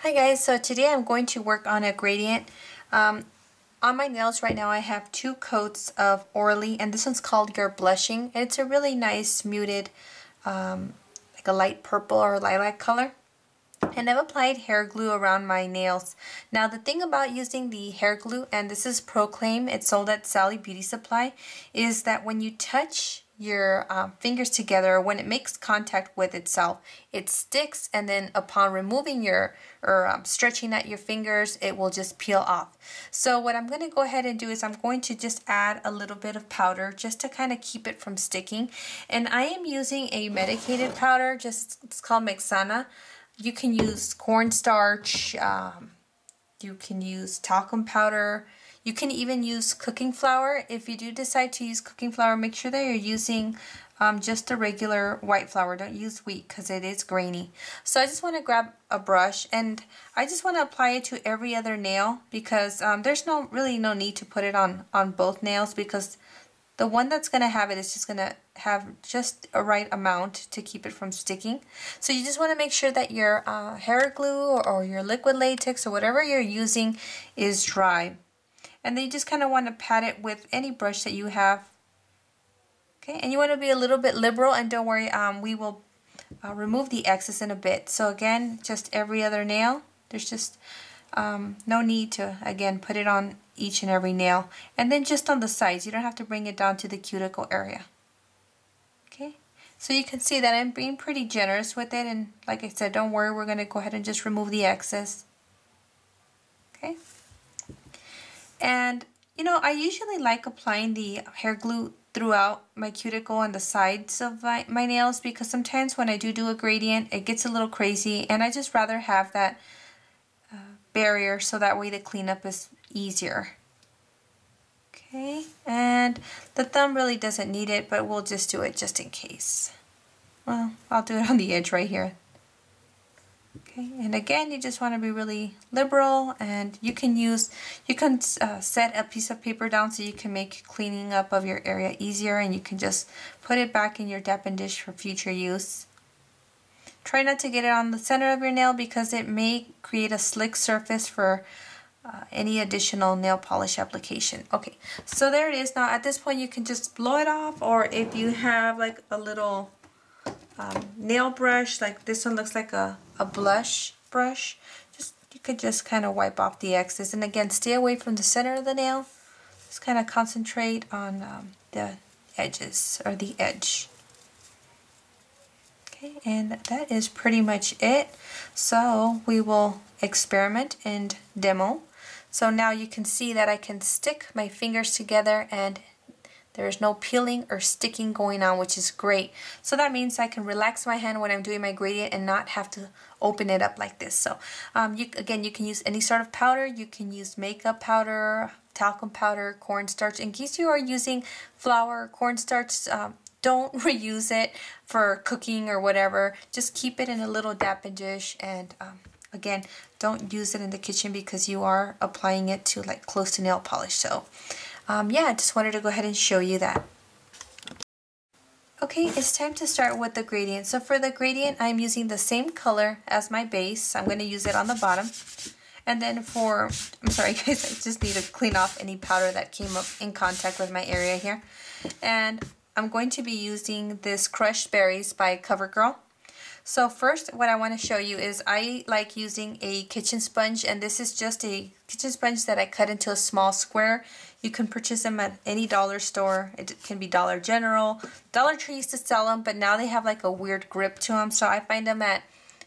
Hi guys, so today I'm going to work on a gradient. On my nails right now I have two coats of Orly, and this one's called Your Blushing. It's a really nice muted, like a light purple or lilac color. And I've applied hair glue around my nails. Now the thing about using the hair glue, and this is Proclaim, it's sold at Sally Beauty Supply, is that when you touch your fingers together, when it makes contact with itself, it sticks, and then upon removing your or stretching out your fingers, it will just peel off. So what I'm going to go ahead and do is I'm going to just add a little bit of powder just to kind of keep it from sticking. And I am using a medicated powder, it's called Mexana. You can use cornstarch, you can use talcum powder, you can even use cooking flour. If you do decide to use cooking flour, make sure that you're using just a regular white flour. Don't use wheat because it is grainy. So I just want to grab a brush and I just want to apply it to every other nail because there's really no need to put it on both nails, because the one that's going to have it is just going to have just a right amount to keep it from sticking. So you just want to make sure that your hair glue or your liquid latex or whatever you're using is dry. And then you just kind of want to pat it with any brush that you have. Okay, and you want to be a little bit liberal, and don't worry, we will remove the excess in a bit. So again, just every other nail. There's just no need to, again, put it on each and every nail. And then just on the sides, you don't have to bring it down to the cuticle area. Okay, so you can see that I'm being pretty generous with it, and like I said, don't worry, we're going to go ahead and just remove the excess. Okay, and you know, I usually like applying the hair glue throughout my cuticle and the sides of my nails, because sometimes when I do a gradient, it gets a little crazy, and I just rather have that barrier so that way the cleanup is easier. Okay, and the thumb really doesn't need it, but we'll just do it just in case. Well, I'll do it on the edge right here. Okay, and again, you just want to be really liberal, and you can set a piece of paper down so you can make cleaning up of your area easier, and you can just put it back in your dappen dish for future use. Try not to get it on the center of your nail because it may create a slick surface for any additional nail polish application. Okay, so there it is. Now at this point you can just blow it off, or if you have like a little nail brush, like this one looks like a blush brush, you could just kind of wipe off the excess. And again, stay away from the center of the nail. Just kind of concentrate on the edges or the edge. Okay, and that is pretty much it. So we will experiment and demo. So now you can see that I can stick my fingers together and there's no peeling or sticking going on, which is great. So that means I can relax my hand when I'm doing my gradient and not have to open it up like this. So again, you can use any sort of powder. You can use makeup powder, talcum powder, cornstarch. In case you are using flour, cornstarch, don't reuse it for cooking or whatever. Just keep it in a little dappen dish, and again, don't use it in the kitchen because you are applying it to like close to nail polish. So yeah, I just wanted to go ahead and show you that. Okay, it's time to start with the gradient. So for the gradient, I'm using the same color as my base. I'm going to use it on the bottom. And then I'm sorry guys, I just need to clean off any powder that came up in contact with my area here. And I'm going to be using this Crushed Berries by CoverGirl. So first, what I want to show you is I like using a kitchen sponge, and this is just a kitchen sponge that I cut into a small square. You can purchase them at any dollar store. It can be Dollar General. Dollar Tree used to sell them, but now they have like a weird grip to them, so I find them at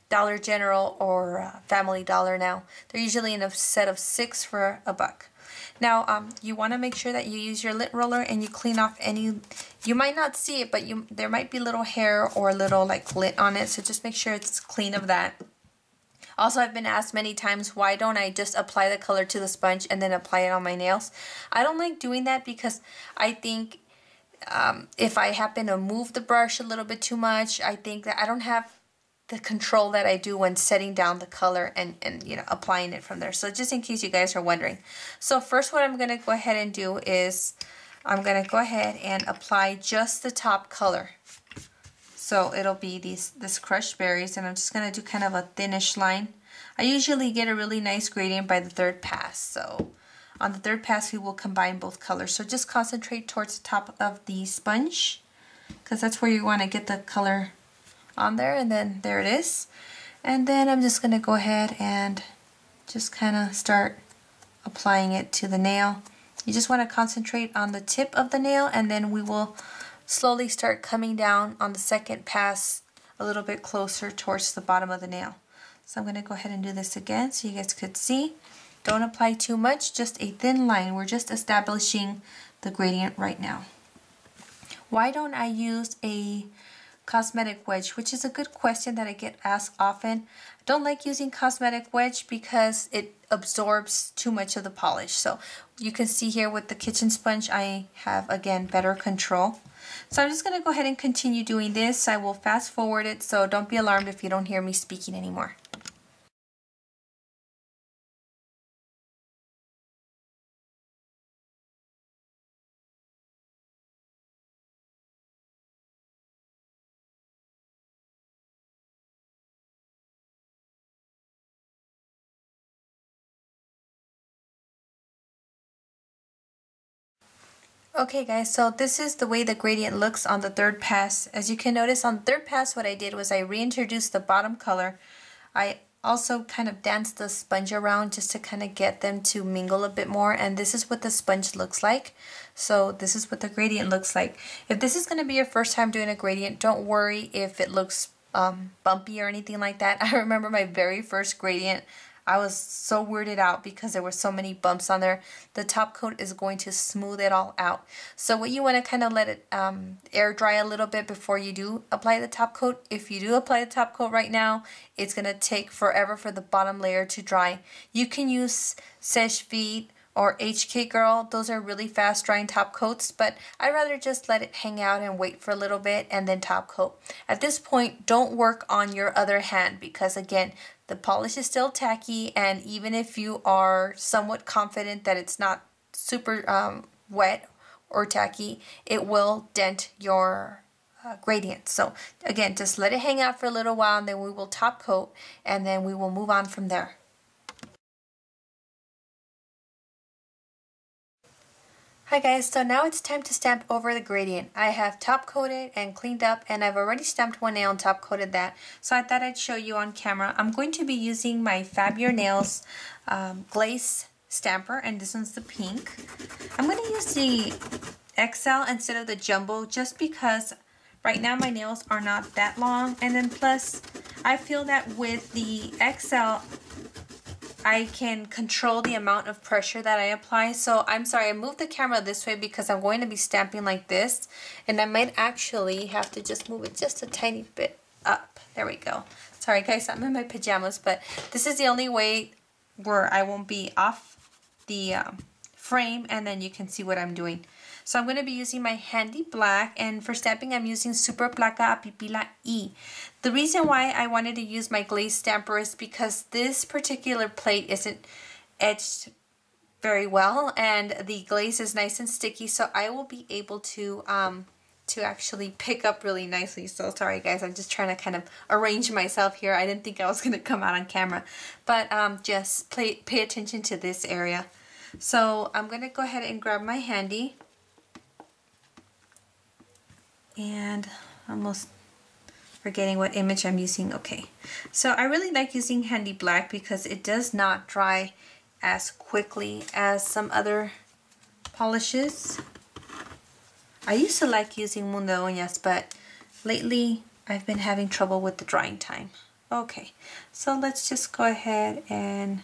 Dollar General or Family Dollar now. They're usually in a set of 6 for $1. Now, you want to make sure that you use your lint roller and you clean off any, you might not see it, but there might be little hair or little like lint on it, so just make sure it's clean of that. Also, I've been asked many times, why don't I just apply the color to the sponge and then apply it on my nails? I don't like doing that because I think if I happen to move the brush a little bit too much, I think that I don't have the control that I do when setting down the color and you know, applying it from there. So just in case you guys are wondering. So first what I'm going to go ahead and do is I'm going to go ahead and apply just the top color. So it'll be this Crushed Berries, and I'm just going to do kind of a thinnish line. I usually get a really nice gradient by the third pass. So on the third pass, we will combine both colors. So just concentrate towards the top of the sponge, because that's where you want to get the color on there, and then there it is. And then I'm just going to go ahead and just kind of start applying it to the nail. You just want to concentrate on the tip of the nail, and then we will slowly start coming down on the second pass a little bit closer towards the bottom of the nail. So I'm going to go ahead and do this again so you guys could see. Don't apply too much, just a thin line. We're just establishing the gradient right now. Why don't I use a cosmetic wedge, which is a good question that I get asked often. I don't like using cosmetic wedge because it absorbs too much of the polish. So you can see here with the kitchen sponge, I have, again, better control. So I'm just going to go ahead and continue doing this. I will fast forward it, so don't be alarmed if you don't hear me speaking anymore. Okay guys, so this is the way the gradient looks on the third pass. As you can notice, on the third pass what I did was I reintroduced the bottom color. I also kind of danced the sponge around just to kind of get them to mingle a bit more, and this is what the sponge looks like. So this is what the gradient looks like. If this is going to be your first time doing a gradient, don't worry if it looks bumpy or anything like that. I remember my very first gradient, I was so weirded out because there were so many bumps on there. The top coat is going to smooth it all out. So what you want to kind of let it air dry a little bit before you do apply the top coat. If you do apply the top coat right now, it's going to take forever for the bottom layer to dry. You can use Seche Vite or HK Girl. Those are really fast drying top coats, but I'd rather just let it hang out and wait for a little bit and then top coat. At this point, don't work on your other hand because, again, the polish is still tacky, and even if you are somewhat confident that it's not super wet or tacky, it will dent your gradient. So again, just let it hang out for a little while, and then we will top coat, and then we will move on from there. Hi guys, so now it's time to stamp over the gradient. I have top coated and cleaned up, and I've already stamped one nail and top coated that. So I thought I'd show you on camera. I'm going to be using my Fab Your Nails Glaze stamper, and this one's the pink. I'm going to use the XL instead of the jumbo just because right now my nails are not that long, and then plus I feel that with the XL I can control the amount of pressure that I apply. So I'm sorry, I moved the camera this way because I'm going to be stamping like this, and I might actually have to just move it just a tiny bit up. There we go. Sorry guys, I'm in my pajamas, but this is the only way where I won't be off the frame, and then you can see what I'm doing. So I'm going to be using my handy black, and for stamping I'm using Super Placa Apipila E. The reason why I wanted to use my glaze stamper is because this particular plate isn't etched very well, and the glaze is nice and sticky, so I will be able to actually pick up really nicely. So sorry guys, I'm just trying to kind of arrange myself here. I didn't think I was going to come out on camera, but just pay attention to this area. So I'm going to go ahead and grab my handy, and almost forgetting what image I'm using. Okay, so I really like using handy black because it does not dry as quickly as some other polishes. I used to like using Mundo Uñas, but lately I've been having trouble with the drying time. Okay, so let's just go ahead and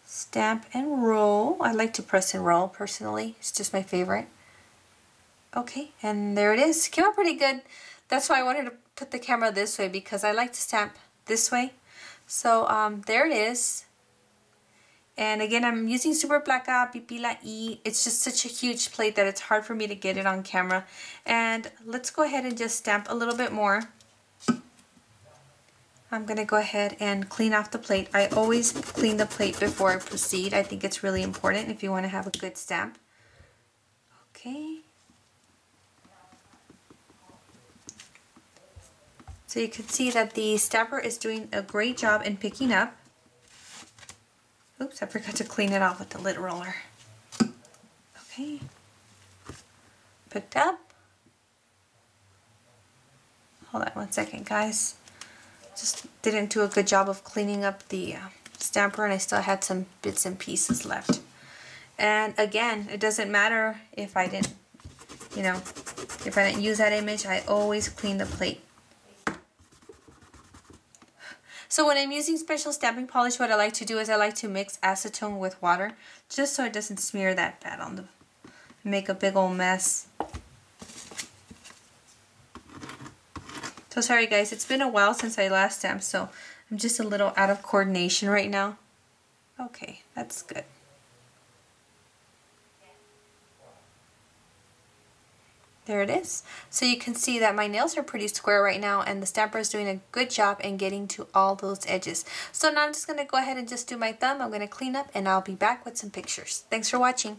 stamp and roll. I like to press and roll personally. It's just my favorite. Okay, and there it is. Came out pretty good. That's why I wanted to put the camera this way, because I like to stamp this way. So there it is. And again, I'm using Super Placa Apipila E. It's just such a huge plate that it's hard for me to get it on camera. And let's go ahead and just stamp a little bit more. I'm going to go ahead and clean off the plate. I always clean the plate before I proceed. I think it's really important if you want to have a good stamp. Okay. So you can see that the stamper is doing a great job in picking up. because I forgot to clean it off with the lid roller. Okay. Picked up. Hold on one second, guys. Just didn't do a good job of cleaning up the stamper, and I still had some bits and pieces left. And again, it doesn't matter if I didn't, you know, if I didn't use that image, I always clean the plate. So when I'm using special stamping polish, what I like to do is I like to mix acetone with water, just so it doesn't smear that bad on the, make a big old mess. So sorry guys, it's been a while since I last stamped, so I'm just a little out of coordination right now. Okay, that's good. There it is. So you can see that my nails are pretty square right now, and the stamper is doing a good job in getting to all those edges. So now I'm just going to go ahead and just do my thumb. I'm going to clean up, and I'll be back with some pictures. Thanks for watching.